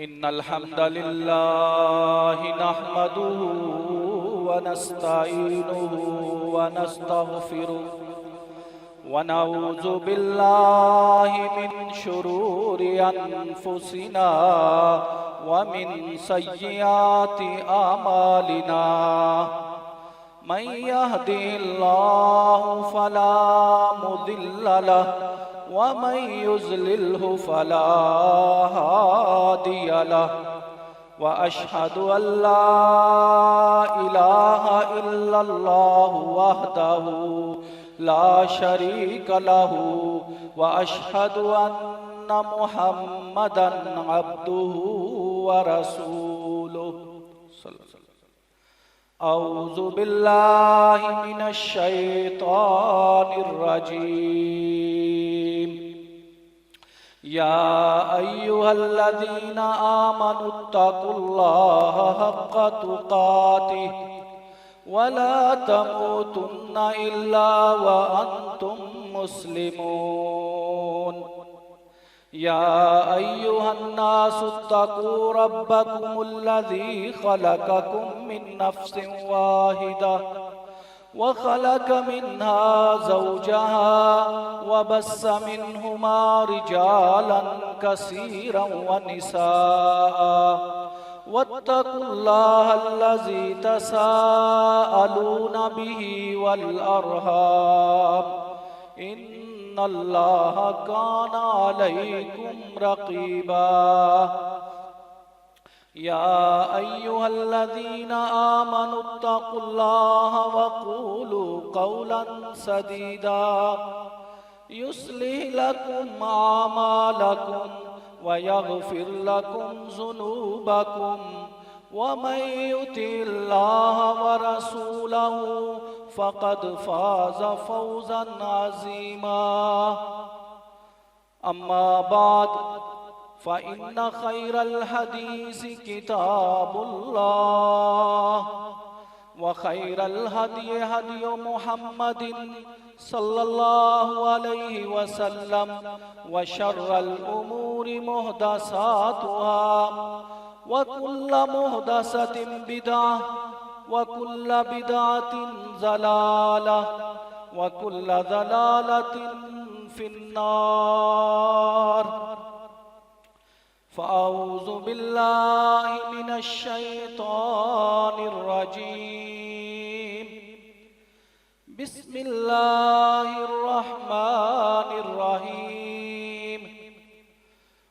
इन्नल हम्दलिल्लाहि नहमदुहु व नस्तईनुहु व नस्तगफिरुहु व नऊज़ु बिल्लाहि मिन शुरूरि अनफुसिना व मिन सय्यिआति आमालिना मन यहदिहिल्लाहु फला मुदिल्ल लहु व मन युज़्लिल्हु फला हादिय लहु व अशहदु अल्ला इलाहा इल्लल्लाहु वहदहु ला शरीक लहु व अशहदु अन्ना मुहम्मदन अब्दुहु व रसूलुहु। औज़ु बिल्लाहि मिनश शैतानिर रजीम। या अय्युहल्लज़ीना आमनुत्तकुल्लाहा हक्का तुक़ातिह व ला तमूतुन्ना इल्ला व अंतुम मुस्लिमून। या अय्युहन्नासुत्तकू रब्बकुमुल्लज़ी खलक़कुम मिन नफ्सिन वाहिदा व खलक़ मिन्हा ज़ौजहा व बस्स मिन्हुमा रिजालन कसीरन व निसाअ वत्तकुल्लाहल्लज़ी तसाअलूना बिही वल अर्हाम इन्नल्लाह काना अलैकुम रक़ीबा। या अय्युहल्लज़ीना आमनुत्तकुल्लाह व क़ूलू क़ौलन सदीदा युस्लिह लकुम आमालकुम व यग़फ़िर लकुम ज़ुनूबकुम व मन युतिल्लाह व रसूलहु फ़क़द फ़ाज़ फ़ौज़न अज़ीमा। अम्मा बाद फ़इन्न ख़ैरल हदीस किताबुल्लाह व खैरल हदी हदी मुहम्मदिन सल्लल्लाहु अलैहि वसल्लम व शर्रल उमूरि मुहदसातुहा व कुल्लु मुहदसतिन बिदअह व कुल्लु बिदअतिन ज़लालह व कुल्लु ज़लालतिन फिन्नार। फ़अऊज़ु बिल्लाहि मिनश शैतानिर रजीम। बिस्मिल्लाहिर रहमानिर रहीम।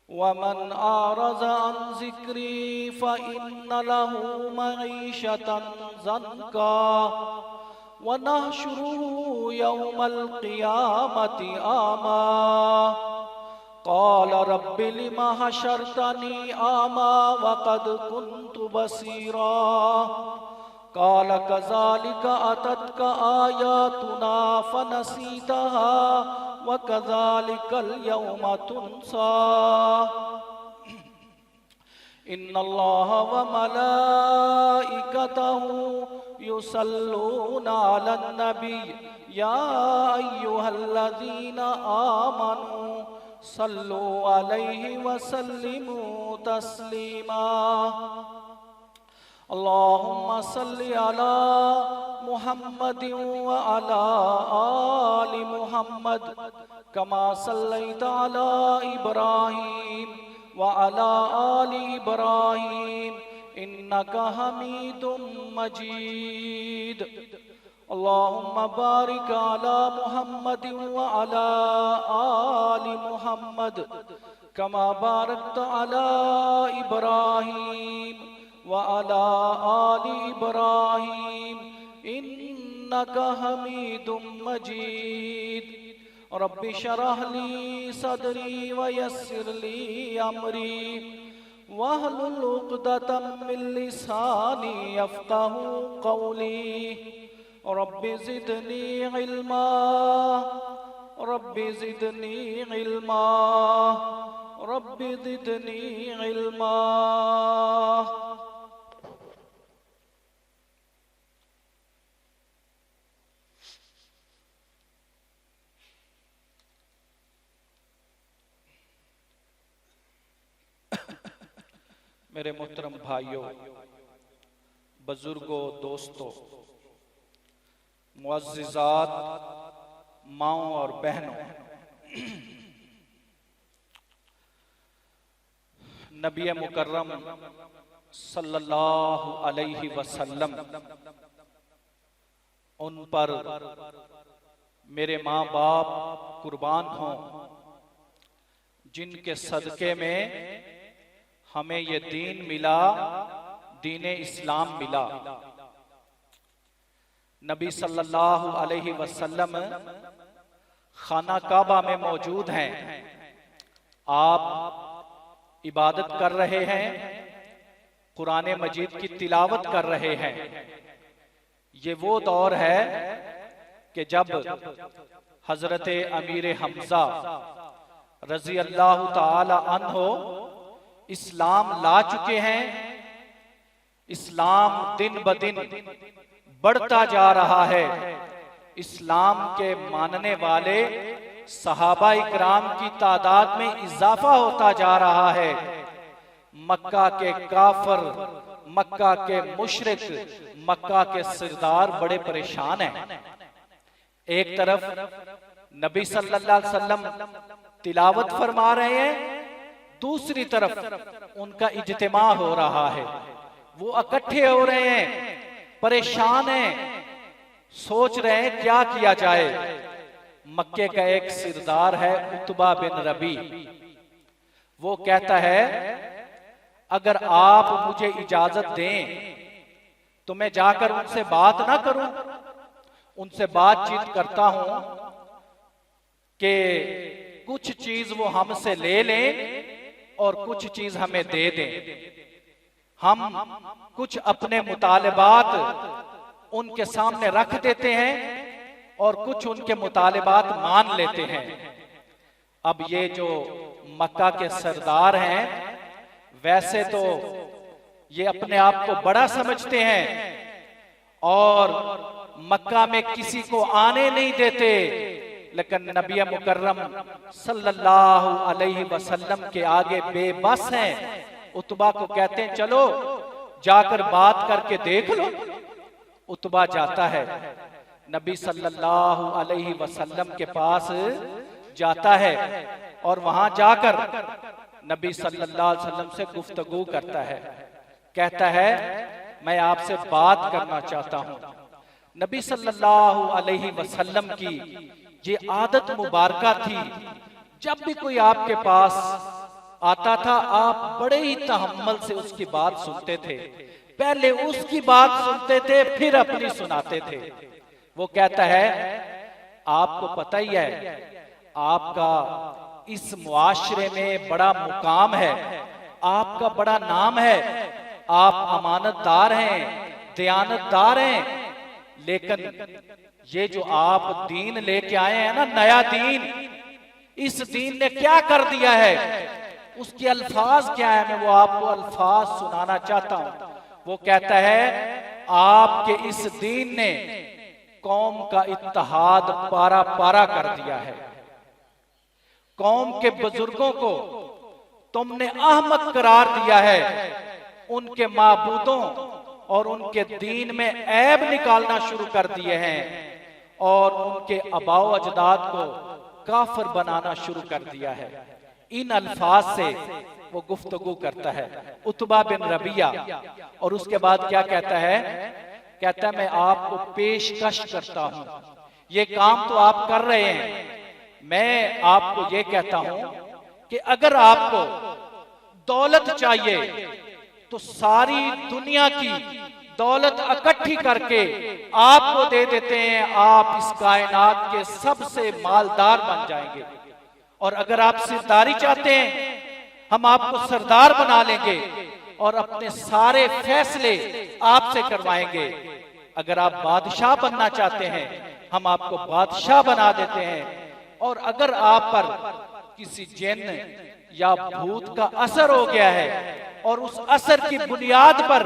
वमन आरज़ अन ज़िक्री फ़इन्न लहु मईशतन ज़न्का व नहशुरुहु यौमल क़ियामति आमा। क़ाल रब्बि लिमा हशरतनी आमा वक़द कुन्तु बसीरा। क़ाल कज़ालिक अततक आयातुना फ़नसीतहा व कज़ालिकल यौम तुन्सा। इन्नल्लाह व मलाइकतहु युसल्लूना अलन नबी या अय्युहल्लज़ीना आमनू सल्लु अलैहि व सल्लिमू तस्लीमा। अल्लाहुम्मा सल्लि अला मुहम्मदिन व अला आलि मुहम्मद कमा सल्लैता अला इब्राहीम व अला आलि इब्राहीम इन्नका हमीदुम मजीद। अल्लाहुम्मा बारिक अला मुहम्मदिन व अला आलि मुहम्मद कमा बारकता अला इब्राहीम व अला आलि इब्राहीम इन्नका हमीदुम मजीद। रब्बि शरह ली सदरी व यस्सिर ली अमरी वहलुल उक़दतम मिन लिसानी यफ़क़हू क़ौली। Rabbi ज़िदनी इल्मा rabbi ज़िदनी इल्मा rabbi ज़िदनी इल्मा। मेरे मोहतरम भाइयों, बुजुर्गों, दोस्तों, मुअज़्ज़िज़ात, माओं और बहनों, नबी मुकर्रम सल्लल्लाहु अलैहि वसल्लम, उन पर मेरे माँ बाप कुर्बान हों, जिनके सदक़े में हमें ये दीन मिला, दीने इस्लाम मिला। नबी सल्लल्लाहु अलैहि वसल्लम खाना काबा में मौजूद हैं। आप इबादत कर रहे हैं, कुरान मजीद की तिलावत कर रहे हैं। ये वो दौर है कि जब हजरत अमीर हमजा रजी अल्लाह ताला अन्हो इस्लाम ला चुके हैं। इस्लाम दिन ब दिन बढ़ता जा रहा है। इस्लाम के मानने वाले सहाबा इकराम की तादाद में इजाफा होता जा रहा है। मक्का के काफर, मक्का के मुशरिक, मक्का के सरदार बड़े परेशान हैं। एक तरफ नबी सल्लल्लाहु अलैहि वसल्लम तिलावत फरमा रहे हैं, दूसरी तरफ उनका इज्तिमा हो रहा है। वो इकट्ठे हो रहे हैं, परेशान हैं, सोच रहे हैं क्या किया जाए। मक्के का एक सरदार है उतबा बिन रबी, वो कहता है अगर आप मुझे इजाजत दें तो मैं जाकर उनसे बात ना करूं, उनसे बातचीत करता हूं कि कुछ चीज वो हमसे ले लें और कुछ चीज हमें दे दें। हम कुछ अपने मुतालिबात उनके सामने रख देते हैं और कुछ उनके मुतालिबात मान लेते हैं। अब ये जो मक्का के सरदार हैं, वैसे तो ये अपने आप को बड़ा समझते हैं और मक्का में किसी को आने नहीं देते, लेकिन नबी मुकर्रम सल्लल्लाहु अलैहि वसल्लम के आगे बेबस हैं। उतबा को कहते हैं चलो जाकर बात करके देख लो। उतबा जाता है, नबी सल्लल्लाहु अलैहि वसल्लम के पास जाता है और वहां जाकर नबी सल्लल्लाहु अलैहि वसल्लम से गुफ्तगू करता है। कहता है मैं आपसे बात करना चाहता हूं। नबी सल्लल्लाहु अलैहि वसल्लम की ये आदत मुबारका थी, जब भी कोई आपके पास आता था आप बड़े ही तहम्मुल से उसकी बात सुनते थे। पहले उसकी बात सुनते थे, फिर अपनी सुनाते थे। वो कहता है आपको पता ही है आपका इस मुआशरे में बड़ा मुकाम है, आपका बड़ा नाम है, आप अमानतदार हैं, दयानतदार हैं, लेकिन ये जो आप दीन लेके आए हैं ना, नया दीन, इस दीन ने क्या कर दिया है, उसके अल्फाज क्या है, मैं वो आपको अल्फाज सुनाना चाहता हूं। वो कहता है आपके इस दीन ने कौम का इत्तेहाद पारा पारा कर दिया है। कौम के बुजुर्गों को तुमने अहमक करार दिया है, उनके माबूदों और उनके दीन में ऐब निकालना शुरू कर दिए हैं और उनके आबाओ अजदाद को काफिर बनाना शुरू कर दिया है। इन अल्फाज से वो गुफ्तगू करता है उतबा बिन रबिया। और उसके बाद क्या कहता है, कहता है मैं आपको पेशकश करता हूं, ये काम तो आप कर रहे हैं, मैं आपको ये कहता हूं कि अगर आपको दौलत चाहिए तो सारी दुनिया की दौलत इकट्ठी करके आपको दे देते हैं, आप इस कायनात के सबसे मालदार बन जाएंगे। और अगर आप सरदारी चाहते हैं हम आपको सरदार बना लेंगे और अपने सारे फैसले आपसे करवाएंगे। अगर आप बादशाह बनना चाहते हैं हम आपको बादशाह बना देते हैं। और अगर आप पर किसी जिन या भूत का असर हो गया है और उस असर की बुनियाद पर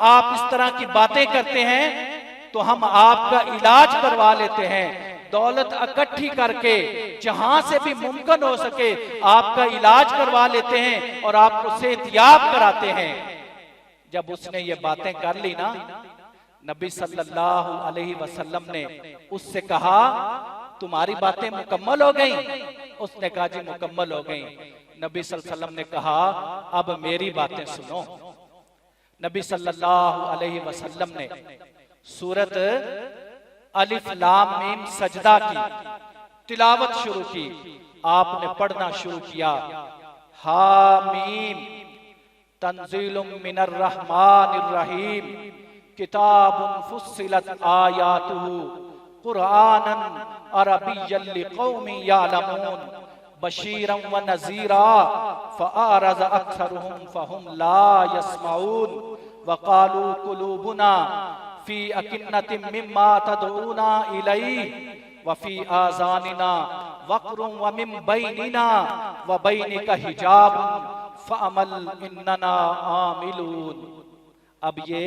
आप इस तरह की बातें करते हैं तो हम आपका इलाज करवा लेते हैं, दौलत इकट्ठी करके जहां से भी मुमकिन हो सके आपका इलाज करवा लेते हैं और आपको सेहतयाब कराते हैं। जब उसने ये बातें कर ली ना, नबी सल्लल्लाहु अलैहि वसल्लम ने उससे कहा तुम्हारी बातें मुकम्मल हो गई? उसने कहा जी मुकम्मल हो गई। नबी सल्लल्लाहु अलैहि वसल्लम ने कहा अब मेरी बातें सुनो। नबी सल्लल्लाहु अलैहि वसल्लम ने सूरत अलिफ लाम मीम सजदा की तिलावत शुरू की। आपने पढ़ना शुरू किया, हामीम तंजीलुम मिनर रहमानिर रहीम किताबुन फुस्सिलत आयातुहु कुरआनन अरबिय्यन लिकौमिन यअलमून बशीरन व नज़ीरा फ़अरज़ अक्सरुहुम फ़हुम ला यस्मऊन वक़ालू कुलूबुना फ़ी अकिन्नतिम मिम्मा तदऊना इलैहि व फ़ी आज़ानिना वक़्रुन व मिन बैनिना व बैनिका हिजाबुन फ़अमल इन्नना आमिलून। अब ये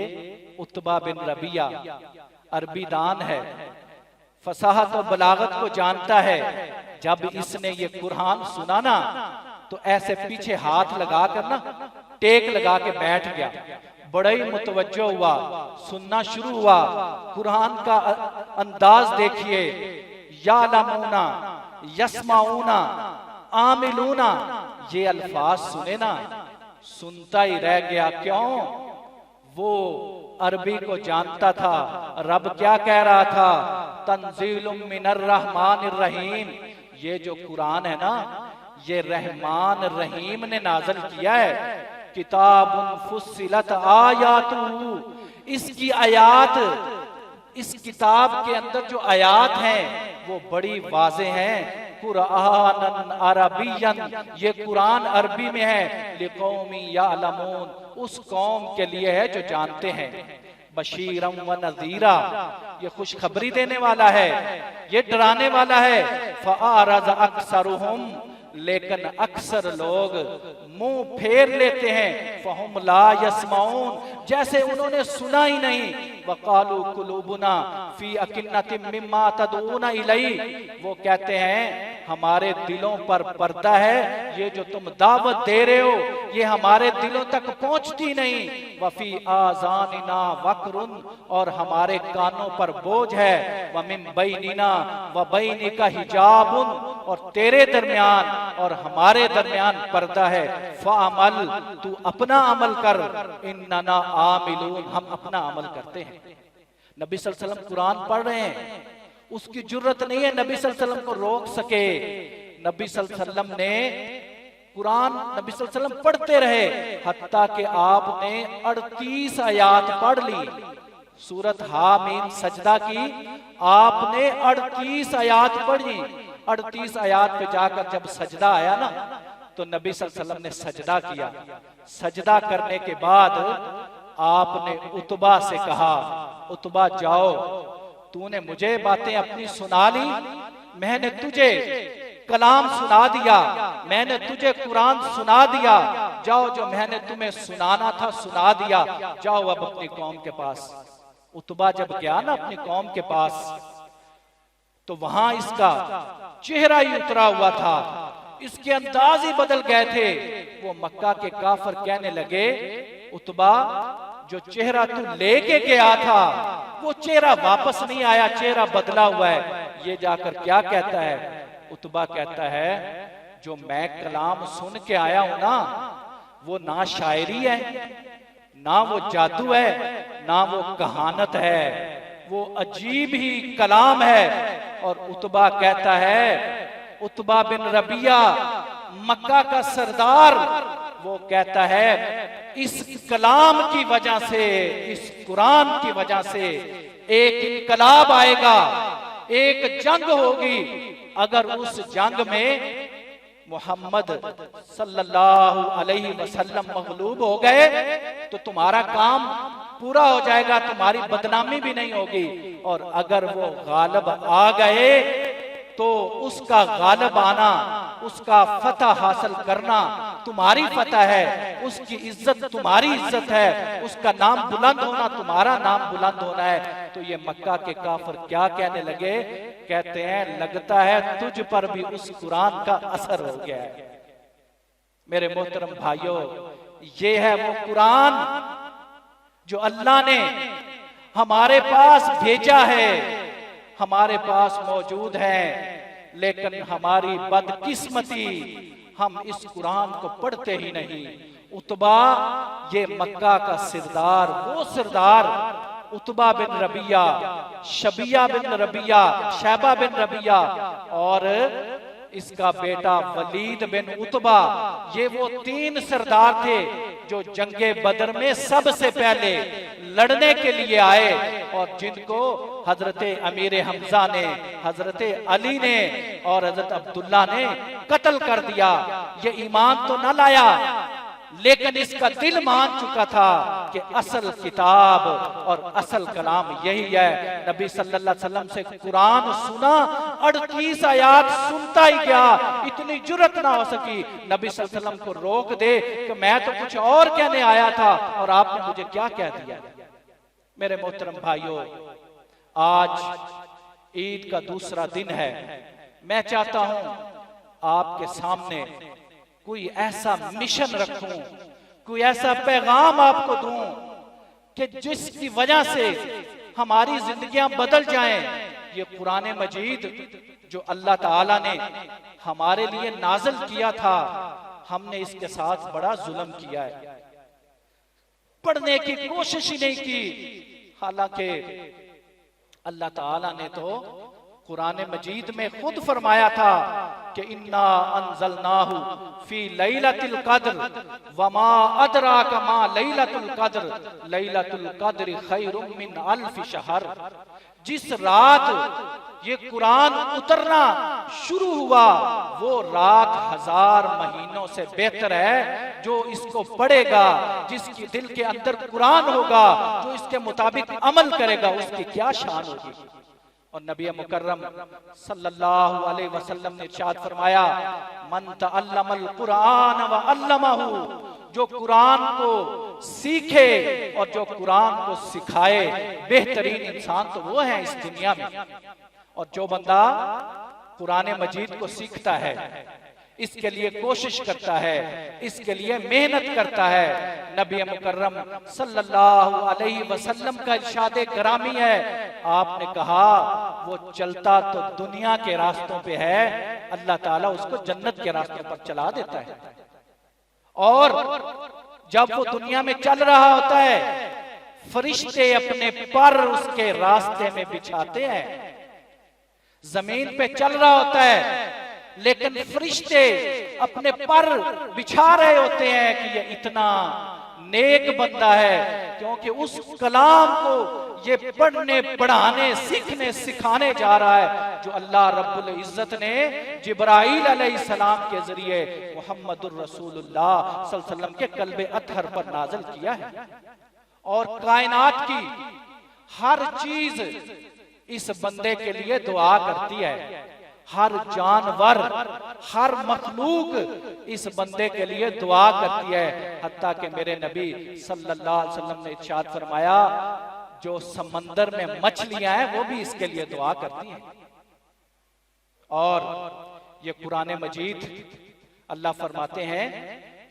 उत्बा बिन रबिया अरबी दान है, फसाहत और बलागत को जानता है। जब इसने ये कुरान सुना ना तो ऐसे पीछे हाथ लगा कर ना टेक लगा के बैठ गया, बड़ा ही मुतवज्जो हुआ, सुनना शुरू हुआ। कुरान का अंदाज देखिए, यालमूना यस्माऊना आमिलूना, ये अल्फाज सुने ना सुनता ही रह गया। क्यों? वो अरबी को जानता था। रब क्या कह रहा था? तंजीलुम मिनर रहमानिर रहीम, ये जो कुरान है ना ये रहमान रहीम ने नाज़िल किया है। किताबुन फुस्सिलत आयातुहु, इसकी आयात, इस किताब के अंदर जो आयात हैं वो बड़ी वाज़े हैं। कुरआनन अरबियन, ये कुरान अरबी में है। लिकौमी यअलमून, उस कौम के लिए है जो जानते हैं। बशीरम व नज़ीरा, ये खुशखबरी देने वाला है, ये डराने वाला है। फ़अरज़ अक्सरुहुम, लेकिन अक्सर लोग मुंह फेर लेते हैं। फ़हुम ला यस्माऊन, जैसे उन्होंने सुना ही नहीं। वक़ालू कुलूबुना फ़ी अकिन्नतिम मिम्मा तदऊना इलैहि, वो कहते हैं हमारे दिलों पर पर्दा है, ये जो तुम दावत दे रहे हो ये हमारे दिलों तक पहुंचती नहीं। वफ़ी आज़ानिना वक़्रुन, और हमारे कानों पर बोझ है। व मिन बैनिना व बैनिका हिजाबुन, और तेरे दरमियान और हमारे दरमियान पर्दा है। फ़अमल, तू अपना अमल कर। इन्नना आमिलून, हम अपना अमल करते हैं। नबी सल्लल्लाहु अलैहि वसल्लम कुरान पढ़ रहे हैं, उसकी जुर्रत नहीं है नबी सल्लल्लाहु अलैहि वसल्लम को रोक सके। नबी सल्लल्लाहु अलैहि वसल्लम ने कुरान नबी सल्लल्लाहु अलैहि वसल्लम पढ़ते रहे, हत्ता कि आपने 38 आयात पढ़ ली। सूरत हामीम सजदा की आपने 38 आयात पढ़ी। 38 आयात पे जाकर जब सजदा आया ना तो नबी सल्लल्लाहु अलैहि वसल्लम ने सजदा किया। सजदा करने के बाद आपने उतबा से कहा, उतबा जाओ, तूने मुझे बातें अपनी सुना ली, मैंने तुझे कलाम सुना दिया, मैंने तुझे कुरान सुना दिया। जाओ, जो मैंने तुम्हें सुनाना था सुना दिया, जाओ अब अपनी कौम के पास। उतबा जब गया ना अपनी कौम के पास तो वहां इसका चेहरा ही उतरा हुआ था, इसके अंदाज ही बदल गए थे। वो मक्का के काफिर कहने लगे, उतबा जो चेहरा तू लेके गया था वो चेहरा वापस नहीं आया, चेहरा बदला हुआ है। ये जाकर क्या कहता है? उतबा कहता है जो मैं कलाम सुन के आया हूं ना वो ना शायरी है, ना वो जादू है, ना वो कहानत है, वो अजीब ही कलाम है। और उतबा कहता है, उतबा बिन रबिया मक्का का सरदार, वो कहता है इस कलाम की वजह से, इस कुरान की वजह से एक इनकलाब आएगा, एक जंग होगी। अगर उस जंग में मोहम्मद सल्लल्लाहु अलैहि वसल्लम मगलूब हो गए तो तुम्हारा काम पूरा हो जाएगा, तुम्हारी बदनामी भी नहीं होगी। और अगर वो गालिब आ गए तो उसका गालिब आना, उसका फतह हासिल करना तुम्हारी फतह है, उसकी इज्जत तुम्हारी इज्जत है, उसका नाम बुलंद होना तुम्हारा नाम बुलंद होना है। तो ये मक्का के काफिर क्या कहने लगे? कहते हैं लगता है तुझ पर भी उस कुरान का असर हो गया है। मेरे मोहतरम भाइयों, ये है वो कुरान जो अल्लाह ने हमारे पास भेजा है, हमारे पास मौजूद है, लेकिन हमारी बदकिस्मती हम इस कुरान को पढ़ते ही नहीं। उतबा ये मक्का का सिरदार, वो सिरदार उतबा बिन रबिया, शबिया बिन रबिया, शैबा बिन रबिया और इसका बेटा वलीद बिन उतबा, ये वो 3 सरदार थे जो जंगे बदर में सबसे पहले लड़ने के लिए आए और जिनको हजरत अमीर हमजा ने, हजरत अली ने और हजरत अब्दुल्ला ने कत्ल कर दिया। ये ईमान तो न लाया, लेकिन इसका दिल मान चुका था कि असल किताब और असल कलाम यही है। नबी सल्लल्लाहु अलैहि वसल्लम से कुरान सुना, 38 आयात सुनता ही गया, इतनी जुर्रत ना हो सकी नबी सल्लल्लाहु अलैहि वसल्लम को रोक दे कि मैं तो कुछ और कहने आया था और आपने मुझे क्या कह दिया। मेरे मोहतरम भाइयों, आज ईद का दूसरा दिन है। मैं चाहता हूं आपके सामने कोई ऐसा मिशन रखूं, कोई ऐसा पैगाम आपको दूं कि जिसकी वजह से हमारी जिंदगियां बदल जाएं। ये कुरान मजीद जो अल्लाह ताला ने हमारे लिए नाज़िल किया था, हमने इसके साथ बड़ा जुल्म किया है, पढ़ने की कोशिश ही नहीं की। हालांकि अल्लाह ताला ने तो कुरान मजीद में खुद फरमाया था कि इन्ना अंज़लनाहु फी लैलतिल क़द्र वमा अदराका मा लैलतुल क़द्र लैलतुल क़द्र खैरुम मिन अल्फ शहर। जिस रात ये कुरान उतरना शुरू हुआ वो रात 1000 महीनों से बेहतर है। जो इसको पढ़ेगा, जिसकी दिल के अंदर कुरान होगा, जो इसके मुताबिक अमल करेगा, उसकी क्या शान होगी। और नबी मुकर्रम सल्लल्लाहु अलैहि वसल्लम ने इरशाद फरमाया, मन तअल्लमल कुरान व अल्लमहु, जो कुरान को सीखे और जो कुरान को सिखाए, बेहतरीन इंसान तो वो है इस दुनिया में। और जो बंदा कुरान मजीद को सीखता है, इसके लिए कोशिश करता है, इसके लिए मेहनत करता है, नबी मुकर्रम सल्लल्लाहु अलैहि वसल्लम का इरशाद ग्रामी है, आपने कहा वो चलता तो दुनिया के रास्तों पे है, अल्लाह ताला उसको जन्नत के रास्तों पर चला देता है। और जब वो दुनिया में चल रहा होता है, फरिश्ते अपने पर उसके रास्ते में बिछाते हैं। जमीन पे चल रहा होता है, लेकिन फरिश्ते अपने पर बिछा रहे होते हैं कि ये इतना नेक बंदा है, क्योंकि उस कलाम को ये पढ़ने, पढ़ाने, सीखने, सिखाने जा रहा है जो अल्लाह रब्बुल इज्जत ने जिब्राइल अलैहिस्सलाम के जरिए मुहम्मदुर रसूलुल्लाह सल्लल्लाहु अलैहि वसल्लम के कल्बे अतहर पर नाज़िल किया है। और कायनात की हर चीज इस बंदे के लिए दुआ करती है, हर जानवर, हर मखलूक इस बंदे के लिए दुआ करती है। हत्ता कि मेरे नबी सल्लल्लाहु अलैहि वसल्लम ने इरशाद फरमाया, जो समंदर में मछलियां हैं वो भी इसके लिए दुआ करती हैं। और ये कुरान मजीद अल्लाह फरमाते हैं,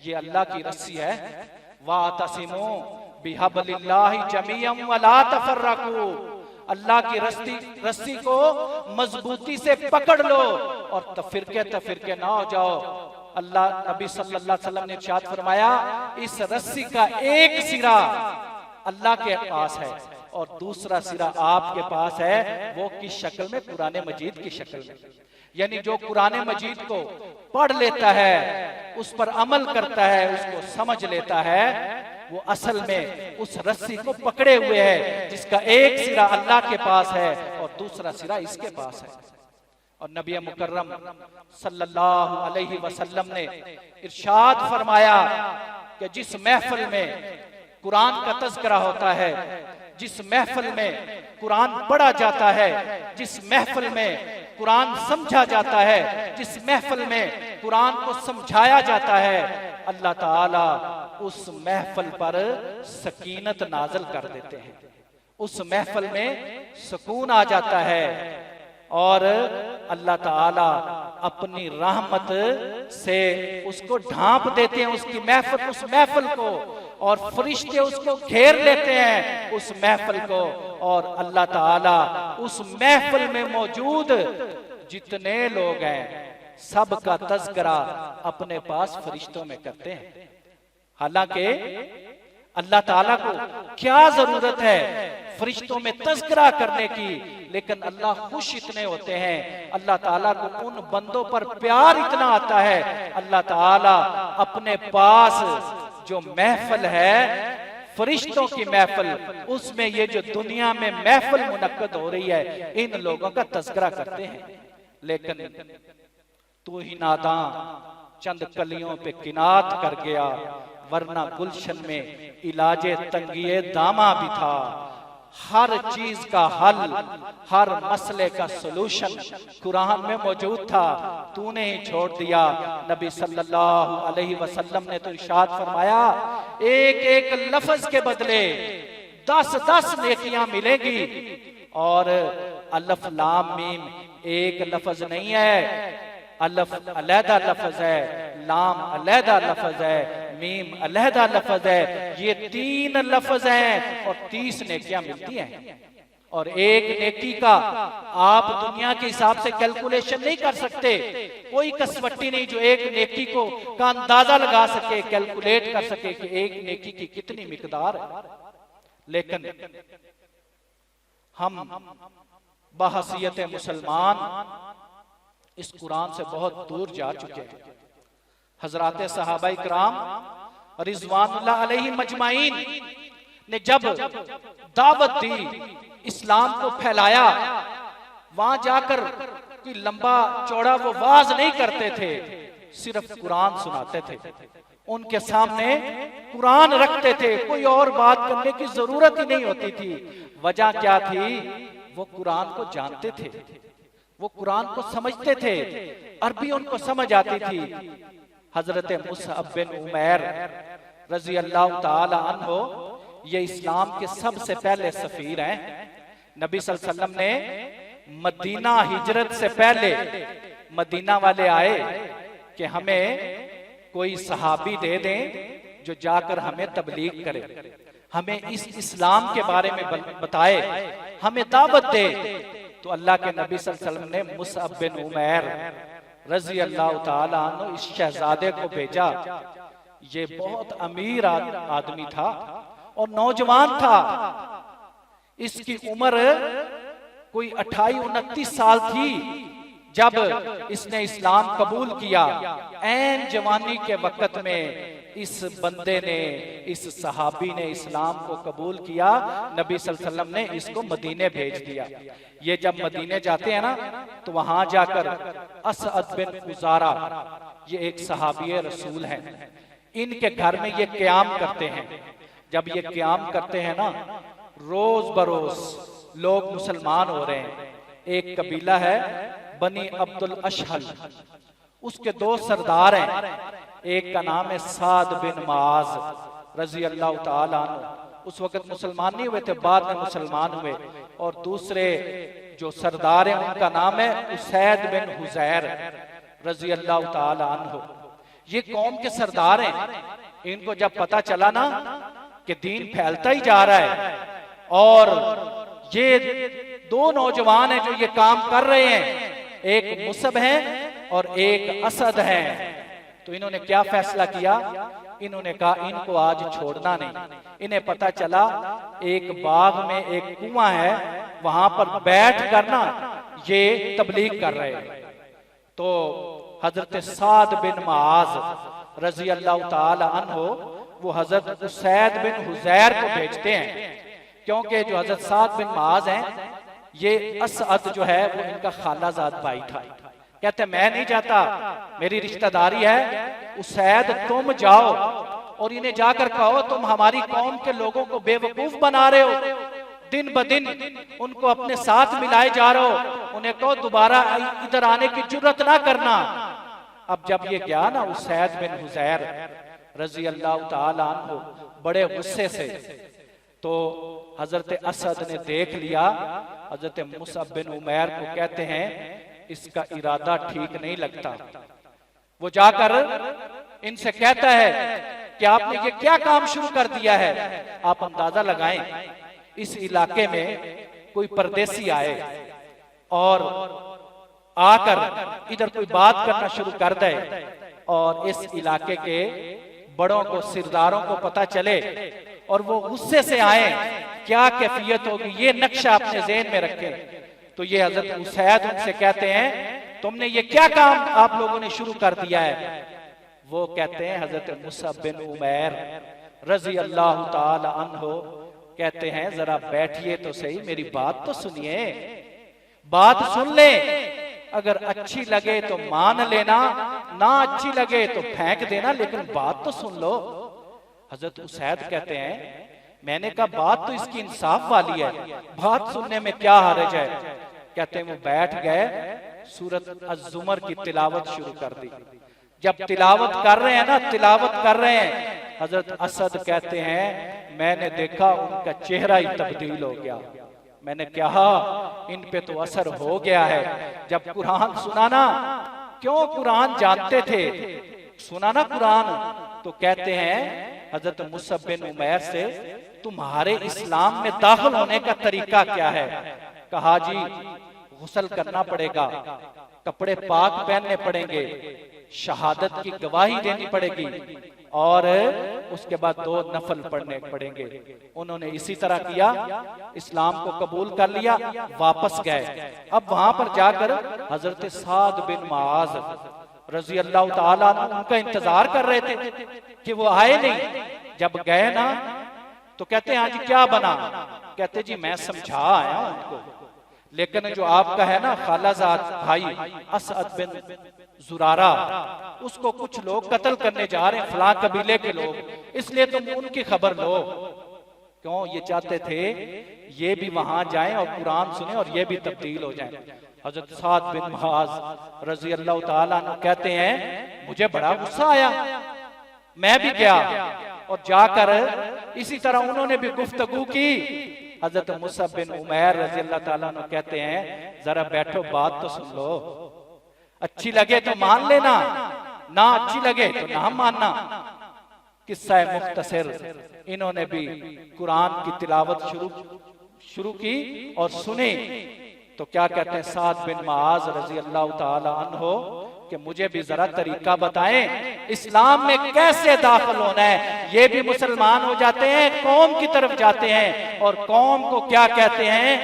ये अल्लाह की रस्सी है, वातसिमू बिहब्लिल्लाहि जमीअन वला तफर्रकू, अल्लाह की रस्सी को मजबूती से पकड़ लो और तफिरके ना हो जाओ। अल्लाह नबी सल्लल्लाहु अलैहि वसल्लम ने इरशाद फरमाया, इस रस्सी का एक सिरा अल्लाह के पास है और दूसरा सिरा आपके पास है, वो किस शक्ल में? कुरान मजीद की शक्ल में। यानी जो कुरान मजीद को पढ़ लेता है, उस पर अमल करता है, उसको समझ लेता है, वो असल में उस रस्सी को पकड़े हुए है जिसका एक सिरा अल्लाह के पास है और दूसरा सिरा इसके पास है। और नबी मुकर्रम सल्लल्लाहु अलैहि वसल्लम ने इरशाद फरमाया कि जिस महफिल में कुरान का तज़किरा होता है, जिस महफिल में कुरान पढ़ा जाता है, जिस महफिल में कुरान समझा जाता है, जिस महफिल में कुरान को समझाया जाता है, अल्लाह ताला उस महफिल पर सकीनत नाज़िल कर देते हैं। उस महफिल में सुकून आ जाता है और अल्लाह ताला अपनी रहमत से उसको ढांप देते हैं, उसकी महफिल, उस महफिल को, और फरिश्ते उसको घेर लेते हैं उस महफिल को, और अल्लाह ताला उस महफिल में मौजूद जितने लोग हैं सबका तज़किरा अपने पास फरिश्तों में करते हैं। हालांकि अल्लाह ताला को क्या जरूरत है फरिश्तों में तज़किरा करने की, लेकिन अल्लाह खुश इतने होते हैं, अल्लाह ताला को उन बंदों पर प्यार इतना आता है, अल्लाह ताला अपने पास जो महफिल है फरिश्तों की महफिल, उसमें ये जो दुनिया में महफिल मुनक्कद हो रही है इन लोगों का तज़किरा करते हैं। लेकिन तू ही नादां चंद कलियों पे किनात कर गया, वरना गुलशन में इलाजे तंगिए दामा भी था। हर चीज का हल, हर मसले का सलूशन कुरान में मौजूद था, तूने ही छोड़ दिया। नबी सल्लल्लाहु अलैहि वसल्लम ने तो इरशाद फरमाया, एक एक लफ्ज के बदले 10-10 नेकियां मिलेगी, और अलिफ लाम मीम एक लफ्ज नहीं है, अलिफ अलहदा लफ्ज है, लाम अलहदा लफ्ज है, मीम अलहदा लफ्ज है, ये 3 लफ्ज हैं और 30 नेकियां मिलती हैं। और एक नेकी का आप दुनिया के हिसाब से कैलकुलेशन नहीं कर सकते, कोई कसवट्टी नहीं जो एक नेकी को का अंदाजा लगा सके, कैलकुलेट कर सके कि एक नेकी की कितनी मिकदार है। लेकिन हम बहसियत मुसलमान इस कुरान से बहुत दूर जा चुके हैं। हजरात सहाबा इकराम रिजवानुल्लाह अलैहि मजमाइन ने जब दावत दी, इस्लाम को फैलाया, वहां जाकर कोई लंबा चौड़ा वो वाज नहीं करते थे, सिर्फ कुरान सुनाते थे, उनके सामने कुरान रखते थे, कोई और बात करने की जरूरत ही नहीं होती थी। वजह क्या थी? वो कुरान को जानते थे, वो कुरान को समझते थे, अरबी उनको समझ आती थी। हजरत मुसअब बिन उमैर रजी अल्लाह ताला अन्हो ये इस्लाम के सबसे पहले सफीर हैं। नबी सल्लल्लाहु अलैहि वसल्लम ने मदीना हिजरत से पहले मदीना वाले आए कि हमें कोई सहाबी दे दें जो जाकर हमें तबलीग करे, हमें इस इस्लाम के बारे में बताए, हमें दावत दे। तो अल्लाह के नबी सल्लल्लाहु अलैहि वसल्लम ने मुसअब बिन उमैर रजी अल्लाह ताला अन्हु इस शहजादे को भेजा। ये बहुत अमीर आदमी था और नौजवान था, इसकी उम्र कोई 28-29 साल थी जब इसने इस्लाम कबूल किया। ऐन जवानी के वक्त में इस बंदे ने, इस सहाबी ने इस्लाम को कबूल किया। नबी सल्लल्लाहु अलैहि वसल्लम ने इसको मदीने भेज दिया। ये जब मदीने जाते हैं ना तो वहां जाकर असअद बिन उजारा, ये एक सहाबी रसूल है, इनके घर में ये क़याम करते हैं। जब ये क़याम करते हैं ना, रोज बरोज लोग मुसलमान हो रहे हैं। एक कबीला है बनी अब्दुल अशहल, उसके 2 सरदार हैं, एक का नाम है साद बिन माज रजी अल्लाह ताला अन्हु, उस वक्त मुसलमान नहीं हुए थे, बाद में मुसलमान हुए। और दूसरे जो सरदार हैं उनका नाम है उसैद बिन हुजैर रजी अल्लाह ताला अन्हु। ये कौम के सरदार हैं। इनको जब पता चला ना कि दीन फैलता ही जा रहा है और ये 2 नौजवान हैं जो ये काम कर रहे हैं, एक मुसअब है और एक असद है, तो इन्होंने क्या फैसला किया? इन्होंने कहा इनको आज छोड़ना नहीं। इन्हें पता चला एक बाग में एक कुआं है, वहां पर बैठ कर ना ये तबलीग कर रहे हैं। तो हजरत साद बिन माज रजी अल्लाह ताला अन्हो वो हजरत उसैद बिन हुजैर को भेजते हैं, क्योंकि जो हजरत साद बिन माज हैं ये असअद जो है वो इनका खालाजाद भाई था। कहते मैं नहीं जाता, मेरी रिश्तेदारी है, उसैद तुम जाओ और इन्हें जाकर कहो तुम हमारी कौम के लोगों को बेवकूफ बना रहे हो, दिन ब दिन उनको अपने साथ मिलाए जा रहे हो, उन्हें कहो दोबारा इधर आने की जुर्रत ना करना। अब जब ये गया ना उसैद बिन हुजैर रजी अल्लाह ताला अन्हु बड़े गुस्से से, तो हजरत असद ने देख लिया। हजरत मुसअब बिन उमैर को कहते हैं इसका इरादा ठीक नहीं लगता। वो जाकर इनसे कहता है कि आपने ये क्या काम शुरू कर दिया है। आप अंदाजा लगाएं, इस इलाके में कोई परदेसी आए और आकर इधर कोई बात करना शुरू कर दे और इस इलाके के बड़ों को, सिरदारों को पता चले और वो गुस्से से आए, क्या कैफियत होगी, ये नक्शा अपने ज़हन में रखें। तो ये हजरत उसैद उनसे कहते हैं, तुमने ये क्या काम आप लोगों ने शुरू कर दिया है। वो कहते हैं, हजरत मुसअब बिन उमैर रजी अल्लाह ताला अन्हो कहते हैं, जरा बैठिए तो सही, मेरी बात तो सुनिए, बात सुन ले, अगर अच्छी लगे तो मान लेना, ना अच्छी लगे तो फेंक देना, लेकिन बात तो सुन लो। हजरत उसैद कहते हैं, मैंने कहा बात तो इसकी इंसाफ वाली है, बात सुनने में क्या हर्ज है। कहते हैं वो बैठ गए, सूरत अज़्ज़ुमर की तिलावत शुरू कर दी। जब तिलावत कर रहे हैं ना, तिलावत कर रहे हैं, हजरत असद कहते हैं मैंने देखा उनका चेहरा ही तब्दील हो गया। मैंने कहा इन पे तो असर हो गया है। जब कुरान सुना ना, क्यों कुरान जानते थे, सुना ना कुरान, तो कहते हैं हजरत मुसअब बिन उमैर से, तुम्हारे इस्लाम में दाखिल होने का तरीका क्या है। कहा जी गुस्ल करना पड़ेगा, कपड़े पाक पहनने पड़ेंगे, शहादत की गवाही देनी पड़ेगी और उसके बाद 2 नफल पढ़ने पड़ेंगे। उन्होंने इसी तरह किया, इस्लाम को कबूल कर लिया, वापस गए। अब वहां पर जाकर हजरत साद बिन मुआज रजी अल्लाह ताला उनका इंतजार कर रहे थे कि वो आए नहीं। जब गए ना तो कहते हैं आज क्या बना। कहते जी मैं समझा आया उनको, लेकिन जो आपका है ना खालाजाद भाई असअद बिन जुरारा, उसको कुछ लोग कत्ल करने जा रहे हैं, फलां कबीले के लोग, इसलिए तुम उनकी खबर लो। क्यों, ये चाहते थे ये भी वहां जाएं और कुरान सुने और ये भी तब्दील हो जाएं। हजरत साद बिन मुआज रजी अल्लाह ताला अन्हु कहते हैं मुझे बड़ा गुस्सा आया, मैं भी गया और जाकर इसी तरह उन्होंने भी गुफ्तगू की। हजरत मुसअब बिन उमैर रजी अल्लाह ताला अन्हु कहते हैं जरा बैठो, बात तो सुन लो, अच्छी लगे तो मान लेना, ना अच्छी लगे तो ना मानना। किस्सा मुख्तसर, इन्होंने भी कुरान की तिलावत शुरू की और सुनी। तो क्या कहते हैं साद बिन मुआज रजी अल्लाह ताला अन्हो कि मुझे भी जरा तरीका बताएं, इस्लाम में कैसे दाखिल होना है। ये भी मुसलमान हो जाते हैं, कौम की तरफ जाते हैं और कौम को क्या कहते हैं,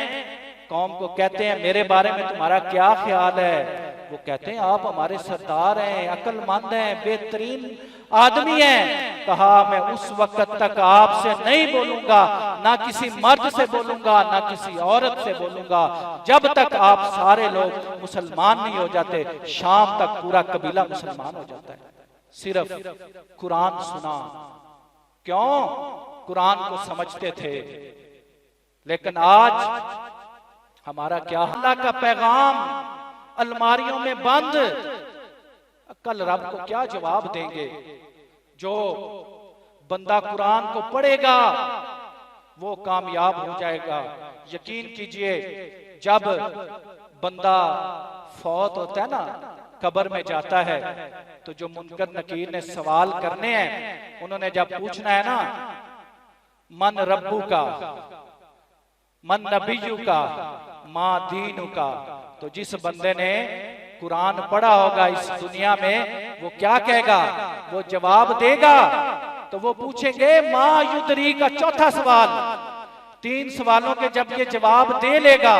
कौम को कहते हैं मेरे बारे में तुम्हारा क्या ख्याल है। वो कहते हैं आप हमारे सरदार हैं, अक्लमंद हैं, बेहतरीन आदमी हैं। कहा मैं उस वक्त तक आपसे नहीं बोलूंगा, ना किसी मर्द से बोलूंगा, ना किसी औरत से बोलूंगा, जब तक आप सारे लोग मुसलमान नहीं हो जाते। शाम तक पूरा कबीला मुसलमान हो जाता है, सिर्फ कुरान सुना। क्यों, कुरान को समझते थे। लेकिन आज हमारा क्या, अल्लाह का पैगाम अलमारियों में बंद, कल रब को क्या जवाब देंगे। जो बंदा कुरान को पढ़ेगा वो कामयाब हो जाएगा। यकीन कीजिए जब बंदा फौत होता है ना, कब्र में जाता है, तो जो मुनकर नकीर ने सवाल करने हैं, उन्होंने जब पूछना है ना मन रब्बू का, मन नबीयू का, माँ दीनू का, तो जिस बंदे ने कुरान पढ़ा होगा इस दुनिया में, वो क्या कहेगा, वो जवाब देगा। तो वो पूछेंगे माँ युदरी का चौथा सवाल, 3 सवालों के जब ये जवाब दे लेगा,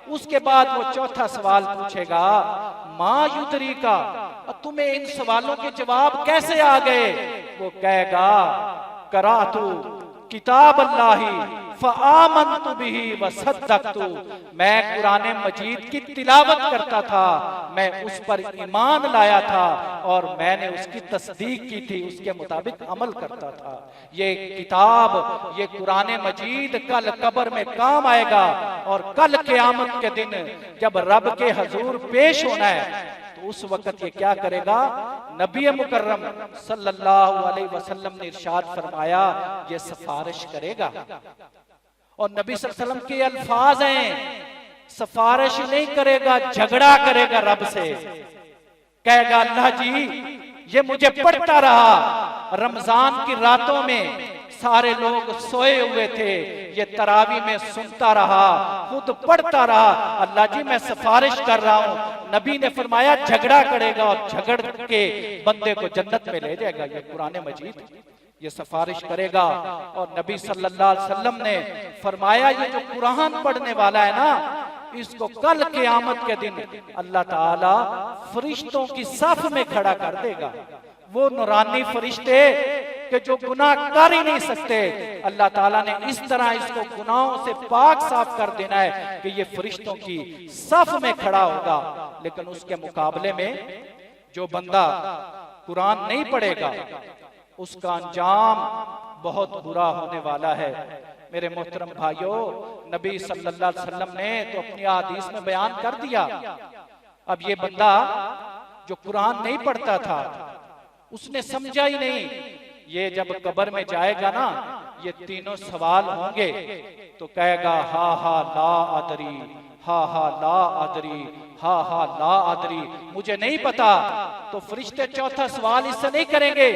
उसके बाद वो चौथा सवाल पूछेगा माँ युदरी का, तुम्हें इन सवालों के जवाब कैसे आ गए। वो कहेगा करातु किताब अल्लाही फ़आमनतु बिही व सद्दक़तु, मैं कुरान मजीद की तिलावत करता था, मैं उस पर ईमान लाया था और मैंने उसकी तस्दीक की थी, उसके मुताबिक अमल करता था। ये किताब, ये कुरान मजीद कल कब्र में काम आएगा और कल क़यामत के दिन जब रब के हजूर पेश होना है तो उस वक्त ये क्या करेगा। नबी मुकर्रम सल्लल्लाहु अलैहि वसल्लम ने इरशाद फरमाया ये सिफारिश करेगा। और नबी सल्लल्लाहु अलैहि वसल्लम के अल्फाज हैं सिफारिश नहीं करेगा, झगड़ा करेगा रब से। कहेगा अल्लाह जी ये मुझे पढ़ता रहा, रमजान की रातों में सारे लोग सोए हुए थे, ये तरावी में सुनता रहा, खुद पढ़ता रहा, अल्लाह जी मैं सिफारिश कर रहा हूं। नबी ने फरमाया झगड़ा करेगा और झगड़ के बंदे को जन्नत में ले जाएगा। ये कुरान मजीद ये सिफारिश करेगा। और नबी सल्लल्लाहु अलैहि वसल्लम ने फरमाया ये जो कुरान पढ़ने वाला है ना, इसको कल क़यामत के दिन अल्लाह ताला फरिश्तों की सफ में खड़ा कर देगा। वो नूरानी फरिश्ते कि जो गुनाह कर ही नहीं सकते, अल्लाह ताला ने इस तरह इसको गुनाहों से पाक साफ कर देना है कि ये फरिश्तों की सफ में खड़ा होगा। लेकिन उसके मुकाबले में जो बंदा कुरान नहीं पढ़ेगा उसका अंजाम बहुत बुरा होने वाला है। मेरे मोहतरम भाइयों, नबी सल्लल्लाहु अलैहि वसल्लम ने तो अपनी हदीस में बयान कर दिया। अब ये बंदा जो कुरान नहीं पढ़ता था उसने समझा ही नहीं, ये जब कब्र में जाएगा ना ये तीनों सवाल होंगे तो कहेगा हा हा ला अदरी, हा हा ला अदरी, हा हा ला अदरी, मुझे नहीं पता। तो फरिश्ते चौथा सवाल इससे नहीं करेंगे,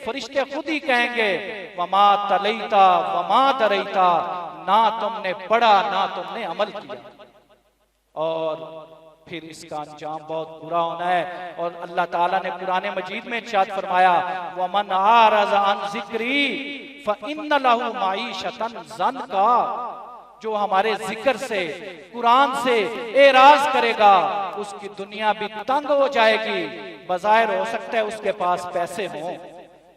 फरिश्ते खुद ही कहेंगे वमा तलैता वमा दरैता, ना तुमने पढ़ा ना तुमने अमल किया। और फिर इसका अंजाम बहुत बुरा होना है। और अल्लाह ताला ने कुरान मजीद में इरशाद फरमाया वमन आरज़ा अन ज़िक्री फ़इन्न लहू माईशतन ज़न्का, जो हमारे जिक्र से कुरान से एराज करेगा उसकी दुनिया भी तंग हो जाएगी। बज़ाहिर हो सकता है उसके पास पैसे हों,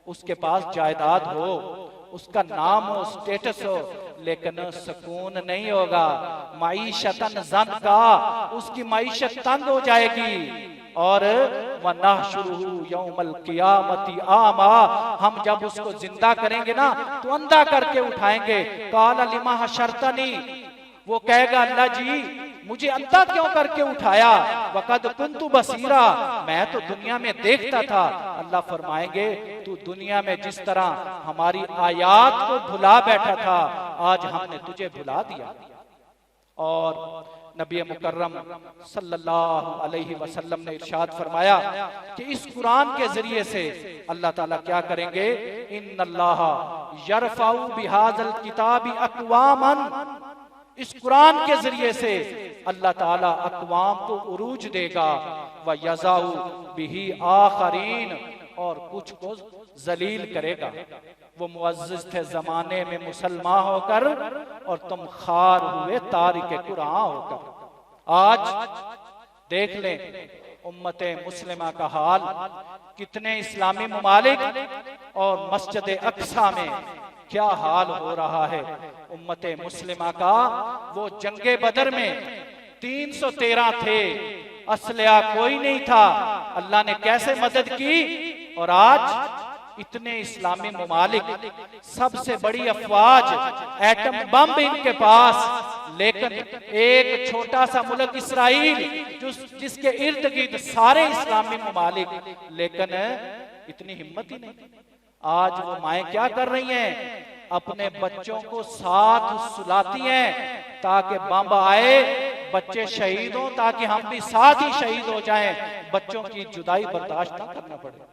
उसके पास जायदाद हो, उसका नाम हो, स्टेटस हो, लेकिन सुकून नहीं होगा। माईशतन ज़न्का, उसकी माईशत तंग हो जाएगी। और वनहशुरुहु यौमल क़ियामति आमा, हम जब उसको जिंदा करेंगे ना तो अंधा करके उठाएंगे। काला लिमा हशरतनी, वो कहेगा अल्लाह जी मुझे अंधा क्यों करके उठाया, वक़द कुन्तु बसीरा, मैं तो दुनिया में देखता था। अल्लाह फरमाएंगे तू दुनिया में जिस तरह हमारी आयात को भुला बैठा था, आज हमने तुझे भुला दिया। और नबी मुकर्रम सल्लल्लाहु अलैहि वसल्लम ने इरशाद फरमाया कि इस कुरान के जरिए से अल्लाह ताला क्या करेंगे, इन्नल्लाह यरफाउ बिहाज़ल किताबी अक़वामन, इस कुरान के जरिए से अल्लाह ताला अक़वाम को उरूज देगा। व यज़ाउ बिही आखरीन, और कुछ को जलील करेगा। वो मुअज़्ज़िज़ थे जमाने में मुसलमान होकर और तुम खार हुए तारिक कुरान होकर। आज देख लें उम्मते मुस्लिमा का हाल, कितने इस्लामी ममालिक और मस्जिद अक्सा में क्या हाल हो रहा है उम्मते मुस्लिमा का। वो जंगे बदर में 313 थे, असलहा कोई नहीं था, अल्लाह ने कैसे मदद की। और आज इतने इस्लामी ममालिक, सबसे बड़ी अफवाज, एटम बम इनके पास, लेकिन एक छोटा सा मुल्क इसराइल जिसके इर्द गिर्द सारे इस्लामी ममालिक, लेकिन इतनी हिम्मत ही नहीं। आज वो माएं क्या कर रही हैं, अपने बच्चों को साथ सुलाती हैं ताकि बम आए, बच्चे शहीद हो, ताकि हम भी साथ ही शहीद हो जाएं, बच्चों की जुदाई बर्दाश्त ना करना पड़े।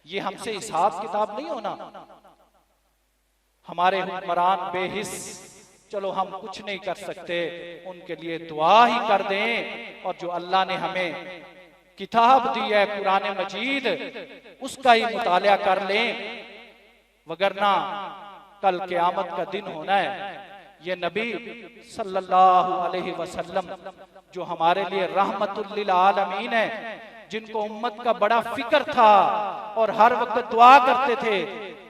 ये हमसे हिसाब किताब नहीं होना। हमारे हुक्मरान बेहिस, चलो हम कुछ नहीं कर सकते, उनके लिए दुआ ही कर दें। और जो अल्लाह ने हमें किताब दी है कुरान मजीद, उसका ही मुतालिया कर लें, वगरना कल क़यामत का दिन होना है। ये नबी सल्लल्लाहु अलैहि वसल्लम जो हमारे लिए रहमतुल लिल आलमीन है, जिनको उम्मत का बड़ा फिक्र था और हर वक्त दुआ करते थे,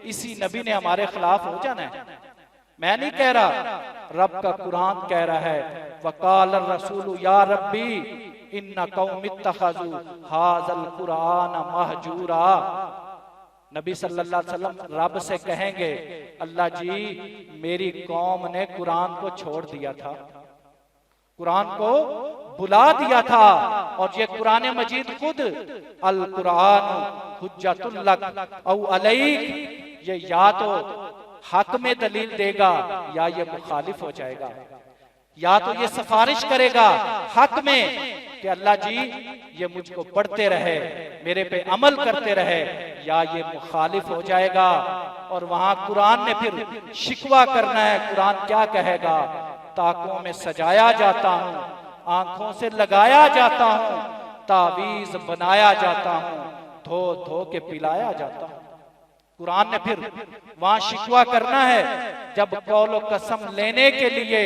इसी नबी ने हमारे खिलाफ हो जाना है। मैं नहीं कह रहा, रब का कुरान कह रहा है, वकाल रसूल या रब्बी इन्ना कौम इत्तखज़ू हाज़ल कुरान महजूरा। नबी सल्लल्लाहु अलैहि वसल्लम रब से कहेंगे, अल्लाह जी मेरी कौम ने कुरान को छोड़ दिया था, कुरान को बुला दिया था। और ये कुरान मजीद खुद अल कुरान हुज्जतुल लक औ अलैक, ये या तो हक में दलील देगा या ये मुखालिफ हो जाएगा। या तो ये सिफारिश करेगा हक में कि अल्लाह जी ये मुझको पढ़ते रहे, मेरे पे अमल करते रहे, या ये मुखालिफ हो जाएगा और वहां कुरान ने फिर शिकवा करना है। कुरान क्या कहेगा? ताकों में सजाया जाता हूं, आंखों से लगाया जाता हूं, तावीज बनाया जाता हूं, धो धो के पिलाया जाता हूं। कुरान ने फिर वहां शिकवा करना है जब कौलो कसम लेने के लिए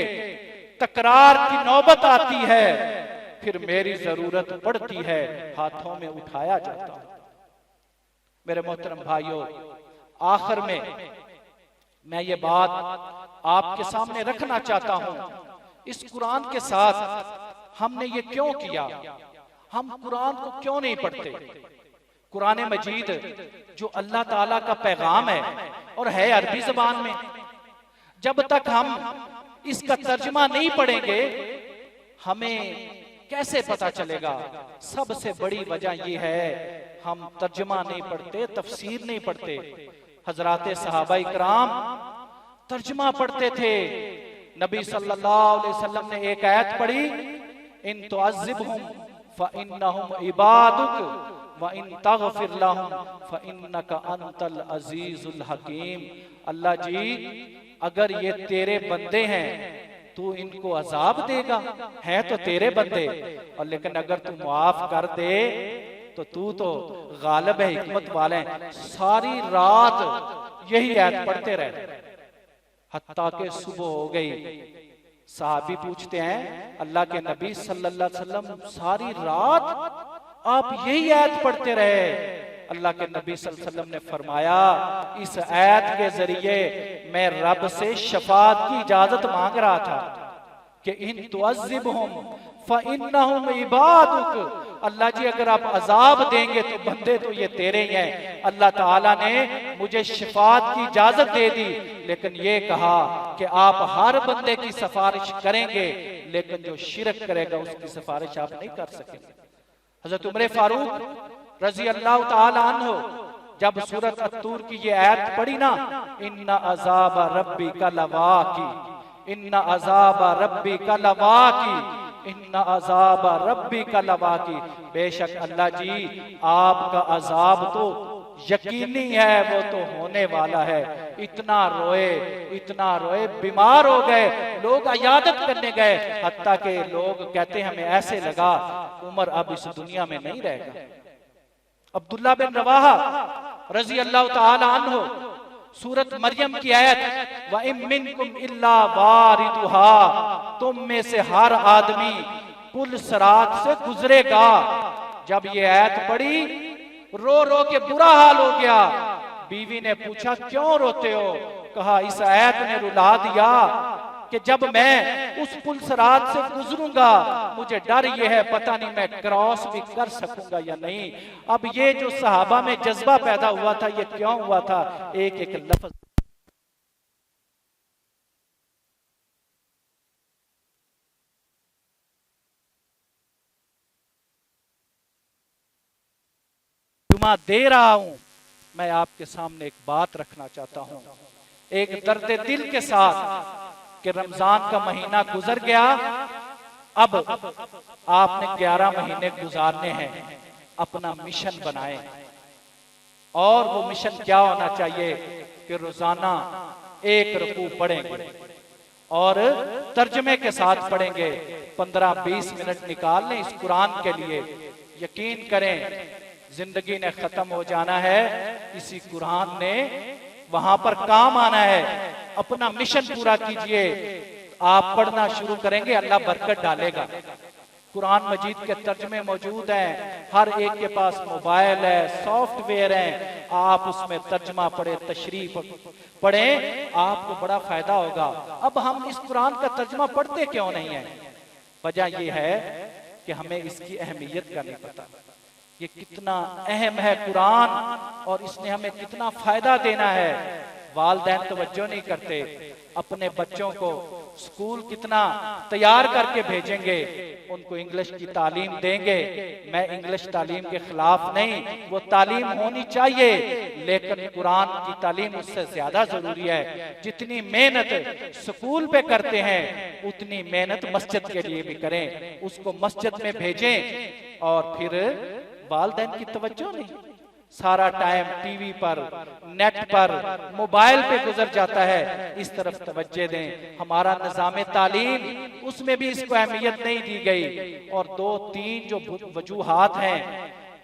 तकरार की नौबत आती है, फिर मेरी जरूरत पड़ती है, हाथों में उठाया जाता हूं। मेरे मोहतरम भाइयों, आखिर में मैं ये बात आपके सामने रखना चाहता हूं, इस कुरान के साथ हमने ये क्यों किया? हम कुरान को क्यों नहीं पढ़ते? कुरान मजीद जो अल्लाह ताला का पैगाम है और है अरबी जबान में, जब तक हम इसका तर्जुमा नहीं पढ़ेंगे हमें कैसे पता चलेगा? सबसे बड़ी वजह यह है हम तर्जुमा नहीं पढ़ते, तफसीर नहीं पढ़ते। हजराते सहाबा इकराम तर्जुमा पढ़ते थे। नबी सल्लल्लाहु अलैहि वसल्लम ने एक आयत पढ़ी, इन तुअज़्ज़िबहुम फ़इन्नहुम इबादुक व इन तग़फ़िर लहुम फ़इन्नका अंतल अज़ीज़ुल हकीम। अल्लाह जी, अगर ये तेरे बंदे हैं तू इनको अजाब देगा, है तो तेरे बंदे, और लेकिन अगर तू माफ कर दे तो तू तो गालिब है, हिकमत वाले हैं। सारी रात यही आयत पढ़ते रहे हत्ता के सुबह हो गई। साहबी पूछते हैं, अल्लाह के नबी सल्लल्लाहु अलैहि वसल्लम सारी रात आप यही आयत पढ़ते रहे? अल्लाह के नबी सल्लल्लाहु अलैहि वसल्लम ने फरमाया, इस आयत के जरिए मैं रब से शफाअत की इजाजत मांग रहा था कि इन तुअज़्ज़िबहुम फ़इन्नहुम इबादुक। अल्लाह जी, अगर आप अजाब देंगे तो बंदे तो ये तेरे ही हैं। अल्लाह ताला ने मुझे शफाअत की इजाजत दे दी, लेकिन ये कहा कि आप हर बंदे की सिफारिश करेंगे, लेकिन जो शिरक करेगा उसकी सिफारिश आप नहीं कर सकेंगे। हजरत उमर फारूक रजी अल्लाह ताला अन्हु जब सूरत अत्तूर की ये आयत पढ़ी ना, इन्ना अज़ाब रब्बी का लवाकी, इन्ना अज़ाब रब्बी का लवाकी, इन्ना अज़ाब रब्बी का लवाकी, बेशक अल्लाह जी आपका अजाब तो यकीनी है, वो तो होने वाला है। इतना रोए, बीमार हो गए, लोग अयादत करने गए, हत्ता के लोग कहते हमें ऐसे लगा उमर अब इस दुनिया में नहीं रहेगा। अब्दुल्ला बिन रवाहा रजी अल्लाह ताला अन्हु सूरत मरियम की आयत, व इम मिनकुम इल्ला वारिदुहा, तुम में से हर आदमी पुल सरात से गुजरेगा। जब ये आयत पढ़ी रो रो के बुरा हाल हो गया। बीवी ने पूछा क्यों रोते हो? कहा इस आयत ने रुला दिया कि जब मैं उस पुल सरात से गुजरूंगा मुझे डर ये है पता नहीं मैं क्रॉस भी कर सकूंगा या नहीं। अब ये जो सहाबा में जज्बा पैदा हुआ था ये क्यों हुआ था? एक एक लफ्ज जुमा दे रहा हूं, मैं आपके सामने एक बात रखना चाहता हूं, एक दर्द दिल के साथ कि रमजान का महीना गुजर गया, अब आपने 11 महीने गुजारने हैं। अपना मिशन बनाए, और वो मिशन क्या होना चाहिए कि रोजाना एक रुकू पढ़ेंगे और तर्जमे के साथ पढ़ेंगे। 15-20 मिनट निकाल लें इस कुरान के लिए। यकीन करें जिंदगी ने खत्म हो जाना है, इसी कुरान ने वहां पर काम आना है। अपना मिशन पूरा कीजिए, आप पढ़ना शुरू करेंगे, अल्लाह बरकत डालेगा। कुरान मजीद के तर्जमे मौजूद हैं, हर एक के पास मोबाइल है, सॉफ्टवेयर है, आप उसमें तर्जमा पढ़े, तशरीफ पढ़े, आपको बड़ा फायदा होगा। अब हम इस कुरान का तर्जमा पढ़ते क्यों नहीं है? वजह यह है कि हमें इसकी अहमियत का नहीं पता, ये कितना अहम है कुरान और इसने हमें कितना फायदा देना है। वालिदैन तवज्जो नहीं करते, अपने बच्चों को स्कूल कितना तैयार करके भेजेंगे, उनको इंग्लिश की तालीम देंगे। मैं इंग्लिश तालीम के खिलाफ नहीं, वो तालीम होनी चाहिए, लेकिन कुरान की तालीम उससे ज्यादा जरूरी है। जितनी मेहनत स्कूल पे करते हैं उतनी मेहनत मस्जिद के लिए भी करें, उसको मस्जिद में भेजें। और फिर वालिदैन की तवज्जो नहीं, सारा टाइम टीवी पर, नेट पर, मोबाइल पे गुजर जाता है, इस तरफ तवज्जो दें। हमारा निज़ाम तालीम, उसमें भी इसको अहमियत नहीं दी गई। और 2-3 जो वजूहात हैं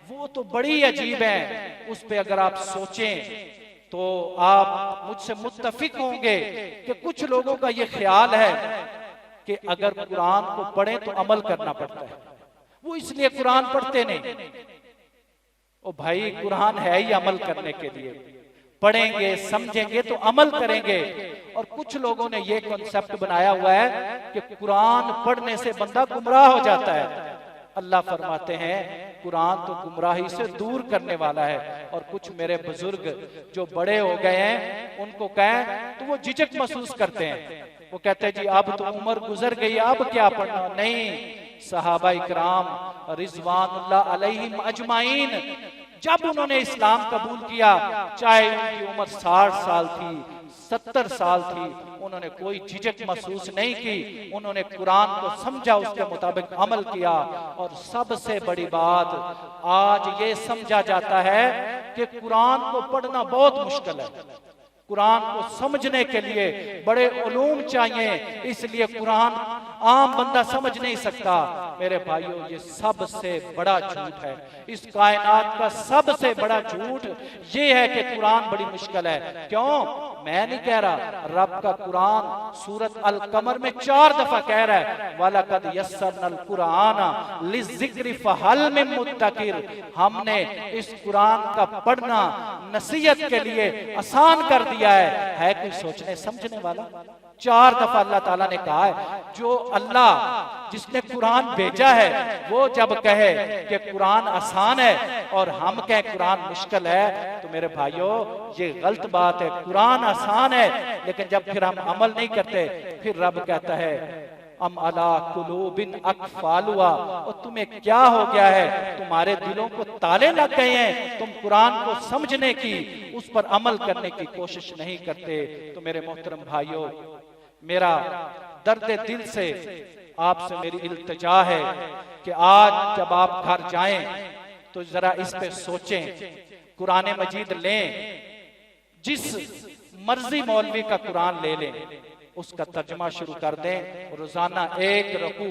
वो तो बड़ी अजीब हैं, उस पे अगर आप सोचें तो आप मुझसे मुत्तफिक होंगे कि कुछ लोगों का ये ख्याल है कि अगर कुरान को पढ़ें तो अमल करना पड़ता है, वो इसलिए कुरान पढ़ते नहीं। ओ भाई, कुरान है ही अमल करने के लिए, पढ़ेंगे समझेंगे तो अमल करेंगे। और कुछ लोगों ने ये कॉन्सेप्ट बनाया हुआ है कि कुरान पढ़ने से बंदा गुमराह हो जाता है। अल्लाह फरमाते हैं कुरान तो गुमराही से दूर करने वाला है। और कुछ मेरे बुजुर्ग जो बड़े हो गए हैं उनको कहें तो वो झिझक महसूस करते हैं, वो कहते हैं जी अब तो उम्र गुजर गई, अब क्या पढ़ना। नहीं, सहाबा इकराम रिजवानुल्लाह अलैहिम अजमाइन जब उन्होंने इस्लाम कबूल किया, चाहे उनकी उम्र 60 साल थी, 70 साल थी, उन्होंने कोई झिझक महसूस नहीं की। उन्होंने कुरान को समझा, उसके मुताबिक अमल किया। और सबसे बड़ी बात आज ये समझा जाता है कि कुरान को पढ़ना बहुत मुश्किल है, कुरान को समझने के लिए बड़े उलूम चाहिए, इसलिए कुरान आम बंदा समझ नहीं सकता। मेरे भाइयों, ये सबसे बड़ा झूठ है, इस कायनात का सबसे बड़ा झूठ ये है कि कुरान बड़ी मुश्किल है। क्यों? मैं नहीं कह रहा, रब का कुरान सूरत अल कमर में 4 दफा कह रहा है वलकद यस्सरनल कुरान लिज़िक्रि फहल मिन मुद्दकिर। हमने इस कुरान का पढ़ना नसीहत के लिए आसान कर दिया है कोई सोचने समझने वाला? 4 दफा अल्लाह ताला ने कहा है। जो अल्लाह जिसने कुरान भेजा है वो जब कहे कि कुरान आसान है और हम कहें कुरान मुश्किल है, तो मेरे भाइयों ये गलत बात है। कुरान आसान है, लेकिन जब फिर हम अमल नहीं करते, फिर रब कहता है अम अला कुलूबिन अक़फ़ालुहा, और तुम्हें क्या हो गया है, तुम्हारे दिलों को ताले लग गए हैं, तुम कुरान को समझने की, उस पर अमल करने की कोशिश नहीं करते। तो मेरे मोहतरम भाइयों, मेरा दर्द दिल से आपसे मेरी इल्तिजा है कि आज जब आप घर जाएं तो जरा इस पे सोचें, कुरान मजीद लें, जिस मर्जी मौलवी का कुरान ले लें, उसका तर्जमा शुरू कर दें, रोजाना 1 रकू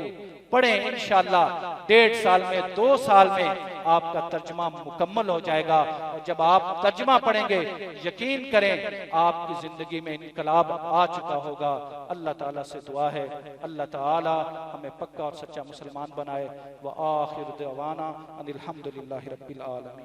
पढ़ें। इंशाअल्लाह 1.5 साल में, 2 साल में आपका तर्जमा मुकम्मल हो जाएगा। और जब आप तर्जमा पढ़ेंगे, यकीन करें आपकी जिंदगी में इनकलाब आ चुका होगा। अल्लाह ताला से दुआ है अल्लाह ताला हमें पक्का और सच्चा मुसलमान बनाए। व आखिर दवाना अनिल हम्दुलिल्लाहि रब्बिल आलमीन।